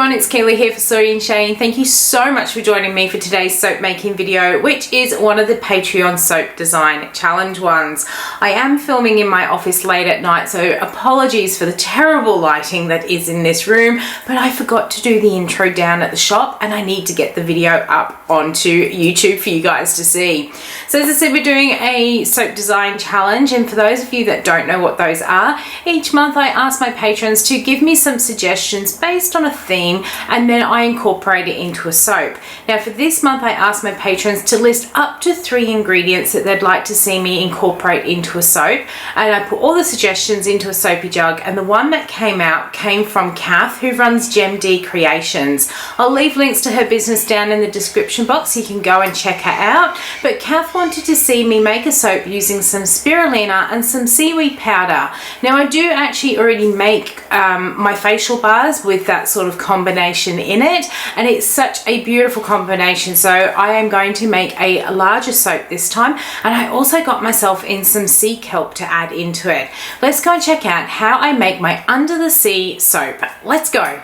everyone, it's Kaylee here for Soy and Shea, and thank you so much for joining me for today's soap making video, which is one of the Patreon soap design challenge ones. I am filming in my office late at night, so apologies for the terrible lighting that is in this room, but I forgot to do the intro down at the shop and I need to get the video up onto YouTube for you guys to see. So as I said, we're doing a soap design challenge, and for those of you that don't know what those are, each month I ask my patrons to give me some suggestions based on a theme, and then I incorporate it into a soap. Now for this month I asked my patrons to list up to 3 ingredients that they'd like to see me incorporate into a soap, and I put all the suggestions into a Soapy Jug, and the one that came from Kath, who runs Gem D Creations. I'll leave links to her business down in the description box so you can go and check her out. But Kath wanted to see me make a soap using some spirulina and some seaweed powder. Now I do actually already make my facial bars with that sort of combination in it, and it's such a beautiful combination, so I am going to make a larger soap this time, and I also got myself in some sea kelp to add into it. Let's go and check out how I make my under the sea soap. Let's go.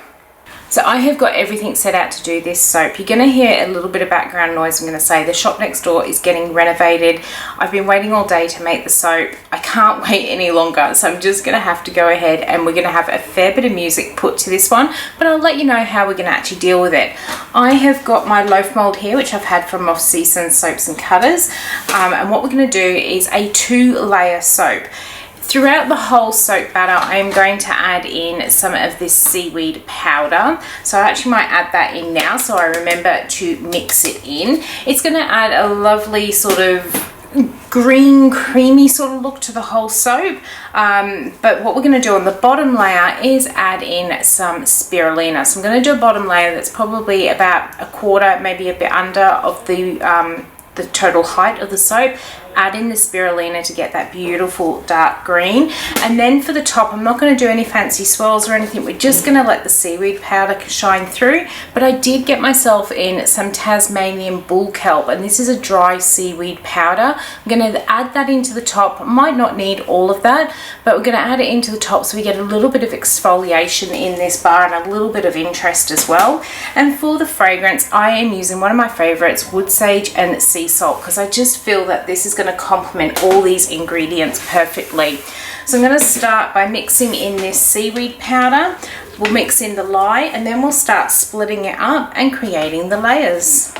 So I have got everything set out to do this soap. You're going to hear a little bit of background noise. I'm going to say the shop next door is getting renovated. I've been waiting all day to make the soap. I can't wait any longer, so I'm just going to have to go ahead, and we're going to have a fair bit of music put to this one, but I'll let you know how we're going to actually deal with it. I have got my loaf mold here, which I've had from Off Season Soaps and Cutters, and what we're going to do is a 2-layer soap. Throughout the whole soap batter, I am going to add in some of this seaweed powder. So I actually might add that in now so I remember to mix it in. It's going to add a lovely sort of green, creamy sort of look to the whole soap. But what we're going to do on the bottom layer is add in some spirulina. So I'm going to do a bottom layer that's probably about 1/4, maybe a bit under of the total height of the soap. Add in the spirulina to get that beautiful dark green, and then for the top I'm not going to do any fancy swirls or anything. We're just going to let the seaweed powder shine through. But I did get myself in some Tasmanian bull kelp, and this is a dry seaweed powder. I'm going to add that into the top. Might not need all of that, but we're going to add it into the top so we get a little bit of exfoliation in this bar and a little bit of interest as well. And for the fragrance, I am using one of my favorites, wood sage and sea salt, because I just feel that this is going to complement all these ingredients perfectly. So I'm going to start by mixing in this seaweed powder. We'll mix in the lye, and then we'll start splitting it up and creating the layers.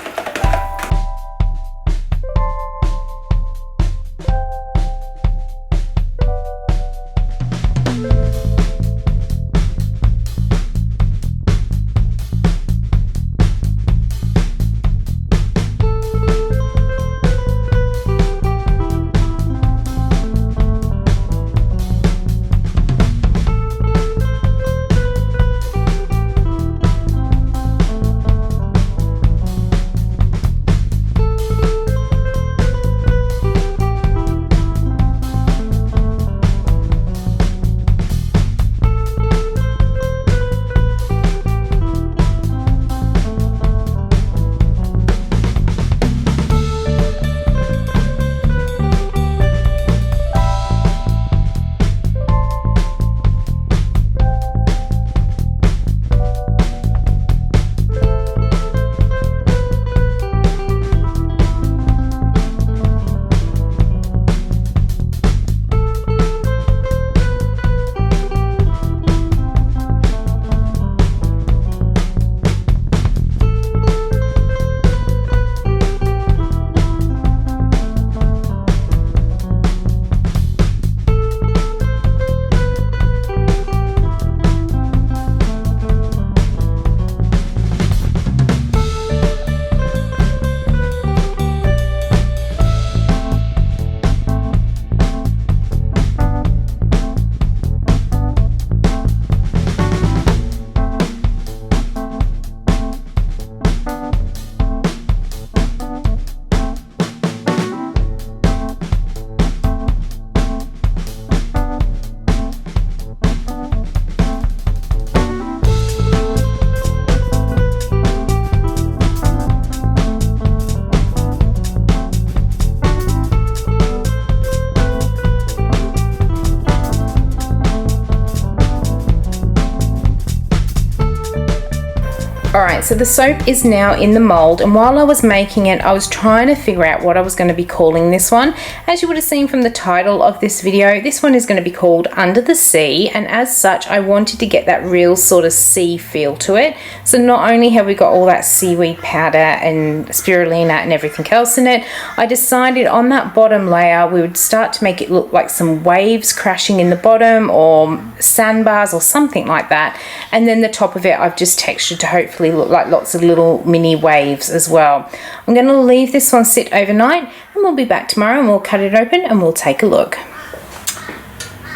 Alright, so the soap is now in the mold, and while I was making it I was trying to figure out what I was going to be calling this one. As you would have seen from the title of this video, this one is going to be called Under the Sea, and as such I wanted to get that real sort of sea feel to it. So not only have we got all that seaweed powder and spirulina and everything else in it, I decided on that bottom layer we would start to make it look like some waves crashing in the bottom or sandbars or something like that, and then the top of it I've just textured to hopefully look like lots of little mini waves as well. I'm going to leave this one sit overnight and we'll be back tomorrow and we'll cut it open and we'll take a look.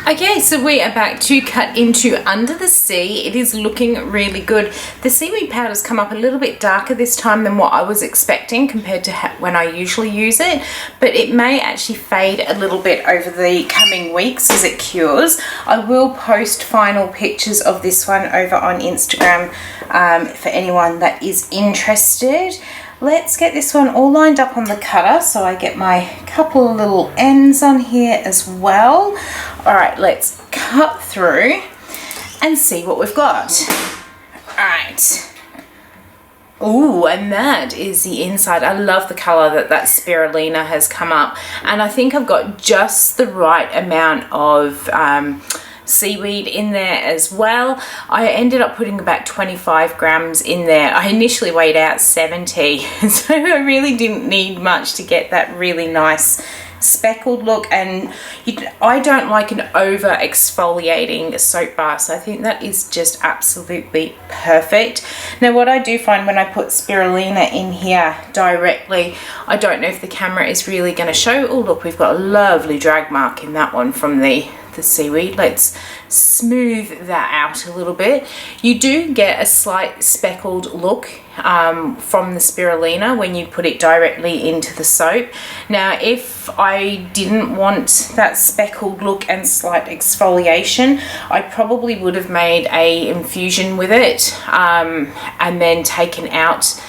Okay, so we are back to cut into Under the Sea. It is looking really good. The seaweed powder's come up a little bit darker this time than what I was expecting compared to when I usually use it, but it may actually fade a little bit over the coming weeks as it cures. I will post final pictures of this one over on Instagram for anyone that is interested. Let's get this one all lined up on the cutter so I get my couple of little ends on here as well. Alright, let's cut through and see what we've got. Alright. Ooh, and that is the inside. I love the colour that spirulina has come up, and I think I've got just the right amount of seaweed in there as well. I ended up putting about 25 grams in there. I initially weighed out 70, so I really didn't need much to get that really nice speckled look, and I don't like an over exfoliating soap bar, so I think that is just absolutely perfect. Now what I do find when I put spirulina in here directly, I don't know if the camera is really going to show. Oh look, we've got a lovely drag mark in that one from the seaweed. Let's smooth that out a little bit. You do get a slight speckled look from the spirulina when you put it directly into the soap. Now if I didn't want that speckled look and slight exfoliation, I probably would have made a infusion with it and then taken out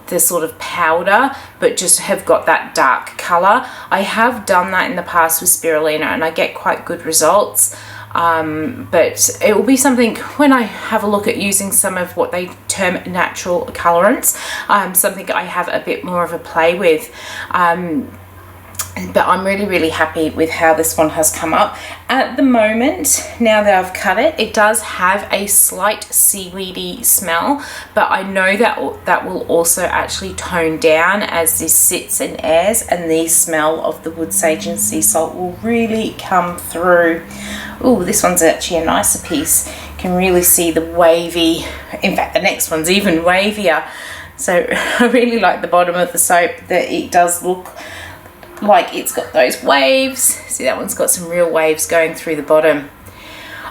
the sort of powder, but just have got that dark color. I have done that in the past with spirulina and I get quite good results, but it will be something when I have a look at using some of what they term natural colorants, something I have a bit more of a play with. But I'm really happy with how this one has come up. At the moment, now that I've cut it, it does have a slight seaweedy smell, but I know that will also actually tone down as this sits and airs, and the smell of the wood sage and sea salt will really come through. Oh, this one's actually a nicer piece. You can really see the wavy, in fact the next one's even wavier. So I really like the bottom of the soap, that it does look like it's got those waves. See, that one's got some real waves going through the bottom.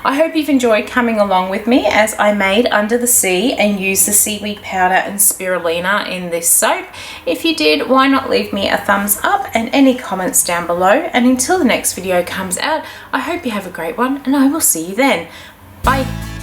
I hope you've enjoyed coming along with me as I made Under the Sea and used the seaweed powder and spirulina in this soap. If you did, why not leave me a thumbs up and any comments down below, and until the next video comes out, I hope you have a great one and I will see you then. Bye.